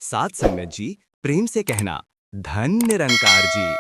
साथ संगत जी, प्रेम से कहना धन निरंकार जी।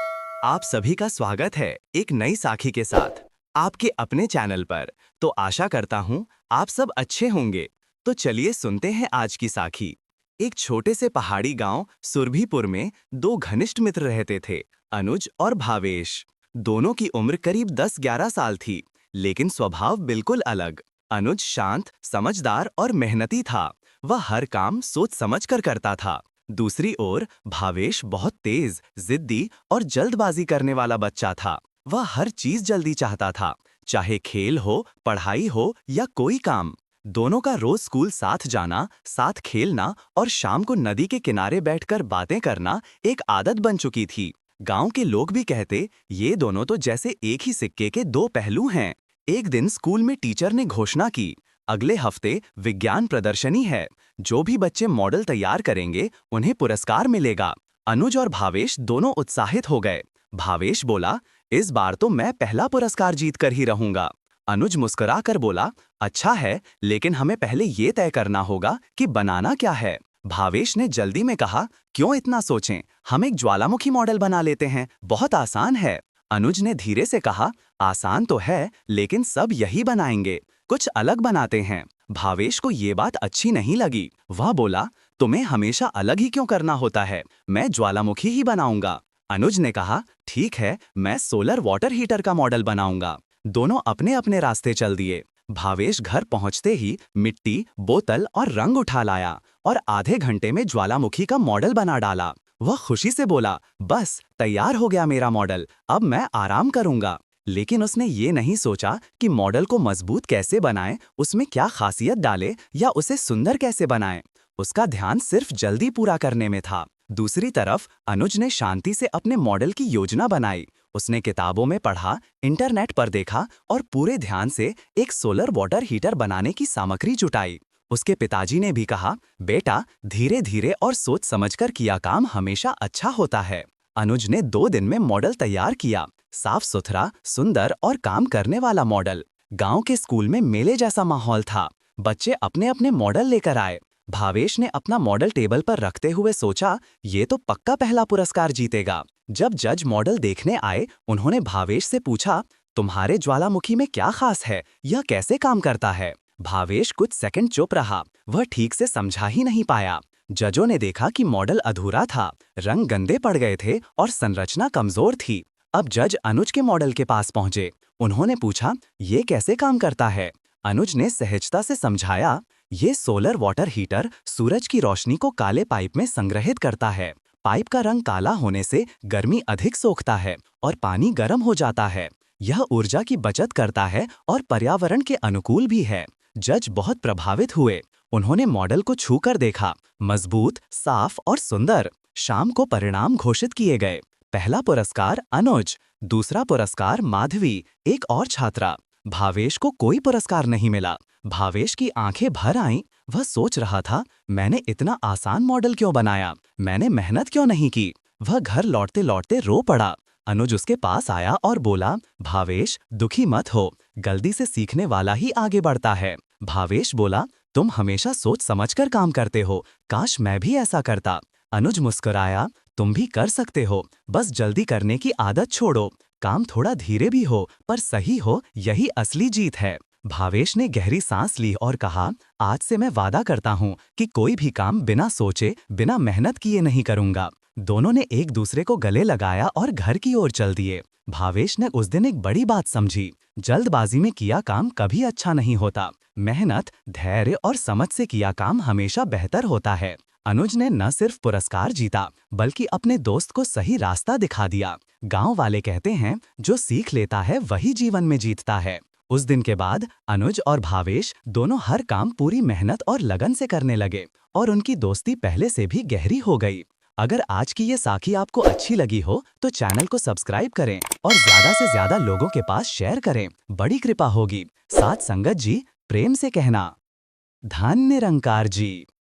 आप सभी का स्वागत है एक नई साखी के साथ आपके अपने चैनल पर। तो आशा करता हूँ आप सब अच्छे होंगे। तो चलिए सुनते हैं आज की साखी। एक छोटे से पहाड़ी गांव सुरभिपुर में दो घनिष्ठ मित्र रहते थे, अनुज और भावेश। दोनों की उम्र करीब 10-11 साल थी, लेकिन स्वभाव बिल्कुल अलग। अनुज शांत, समझदार और मेहनती था। वह हर काम सोच समझ कर करता था। दूसरी ओर भावेश बहुत तेज, जिद्दी और जल्दबाजी करने वाला बच्चा था। वह हर चीज जल्दी चाहता था, चाहे खेल हो, पढ़ाई हो या कोई काम। दोनों का रोज स्कूल साथ जाना, साथ खेलना और शाम को नदी के किनारे बैठकर बातें करना एक आदत बन चुकी थी। गांव के लोग भी कहते, ये दोनों तो जैसे एक ही सिक्के के दो पहलू हैं। एक दिन स्कूल में टीचर ने घोषणा की, अगले हफ्ते विज्ञान प्रदर्शनी है। जो भी बच्चे मॉडल तैयार करेंगे उन्हें पुरस्कार मिलेगा। अनुज और भावेश दोनों उत्साहित हो गए। भावेश बोला, इस बार तो मैं पहला पुरस्कार जीत कर ही रहूंगा। अनुज मुस्कुरा कर बोला, अच्छा है, लेकिन हमें पहले ये तय करना होगा कि बनाना क्या है। भावेश ने जल्दी में कहा, क्यों इतना सोचें, हम एक ज्वालामुखी मॉडल बना लेते हैं, बहुत आसान है। अनुज ने धीरे से कहा, आसान तो है, लेकिन सब यही बनाएंगे, कुछ अलग बनाते हैं। भावेश को ये बात अच्छी नहीं लगी। वह बोला, तुम्हें हमेशा अलग ही क्यों करना होता है, मैं ज्वालामुखी ही बनाऊंगा। अनुज ने कहा, ठीक है, मैं सोलर वाटर हीटर का मॉडल बनाऊंगा। दोनों अपने अपने रास्ते चल दिए। भावेश घर पहुंचते ही मिट्टी, बोतल और रंग उठा लाया और आधे घंटे में ज्वालामुखी का मॉडल बना डाला। वह खुशी से बोला, बस तैयार हो गया मेरा मॉडल, अब मैं आराम करूंगा। लेकिन उसने ये नहीं सोचा कि मॉडल को मजबूत कैसे बनाएं, उसमें क्या खासियत डाले या उसे सुंदर कैसे बनाएं। उसका ध्यान सिर्फ जल्दी पूरा करने में था। दूसरी तरफ अनुज ने शांति से अपने मॉडल की योजना बनाई। उसने किताबों में पढ़ा, इंटरनेट पर देखा और पूरे ध्यान से एक सोलर वाटर हीटर बनाने की सामग्री जुटाई। उसके पिताजी ने भी कहा, बेटा धीरे धीरे और सोच समझकर किया काम हमेशा अच्छा होता है। अनुज ने 2 दिन में मॉडल तैयार किया, साफ सुथरा, सुंदर और काम करने वाला मॉडल। गांव के स्कूल में मेले जैसा माहौल था। बच्चे अपने अपने मॉडल लेकर आए। भावेश ने अपना मॉडल टेबल पर रखते हुए सोचा, ये तो पक्का पहला पुरस्कार जीतेगा। जब जज मॉडल देखने आए, उन्होंने भावेश से पूछा, तुम्हारे ज्वालामुखी में क्या खास है, यह कैसे काम करता है। भावेश कुछ सेकंड चुप रहा, वह ठीक से समझा ही नहीं पाया। जजों ने देखा कि मॉडल अधूरा था, रंग गंदे पड़ गए थे और संरचना कमजोर थी। अब जज अनुज के मॉडल के पास पहुंचे। उन्होंने पूछा, ये कैसे काम करता है। अनुज ने सहजता से समझाया, ये सोलर वाटर हीटर सूरज की रोशनी को काले पाइप में संग्रहित करता है। पाइप का रंग काला होने से गर्मी अधिक सोखता है और पानी गर्म हो जाता है। यह ऊर्जा की बचत करता है और पर्यावरण के अनुकूल भी है। जज बहुत प्रभावित हुए। उन्होंने मॉडल को छूकर देखा, मजबूत, साफ और सुंदर। शाम को परिणाम घोषित किए गए। पहला पुरस्कार अनुज, दूसरा पुरस्कार माधवी, एक और छात्रा। भावेश को कोई पुरस्कार नहीं मिला। भावेश की आंखें भर आईं। वह सोच रहा था, मैंने इतना आसान मॉडल क्यों बनाया, मैंने मेहनत क्यों नहीं की। वह घर लौटते लौटते रो पड़ा। अनुज उसके पास आया और बोला, भावेश दुखी मत हो, गलती से सीखने वाला ही आगे बढ़ता है। भावेश बोला, तुम हमेशा सोच समझकर काम करते हो, काश मैं भी ऐसा करता। अनुज मुस्कुराया, तुम भी कर सकते हो, बस जल्दी करने की आदत छोड़ो। काम थोड़ा धीरे भी हो पर सही हो, यही असली जीत है। भावेश ने गहरी सांस ली और कहा, आज से मैं वादा करता हूँ कि कोई भी काम बिना सोचे, बिना मेहनत किए नहीं करूँगा। दोनों ने एक दूसरे को गले लगाया और घर की ओर चल दिए। भावेश ने उस दिन एक बड़ी बात समझी, जल्दबाजी में किया काम कभी अच्छा नहीं होता। मेहनत, धैर्य और समझ से किया काम हमेशा बेहतर होता है। अनुज ने न सिर्फ पुरस्कार जीता, बल्कि अपने दोस्त को सही रास्ता दिखा दिया। गांव वाले कहते हैं, जो सीख लेता है वही जीवन में जीतता है। उस दिन के बाद अनुज और भावेश दोनों हर काम पूरी मेहनत और लगन से करने लगे और उनकी दोस्ती पहले से भी गहरी हो गई। अगर आज की ये साखी आपको अच्छी लगी हो तो चैनल को सब्सक्राइब करें और ज्यादा से ज्यादा लोगों के पास शेयर करें, बड़ी कृपा होगी। साथ संगत जी, प्रेम से कहना धन निरंकार जी।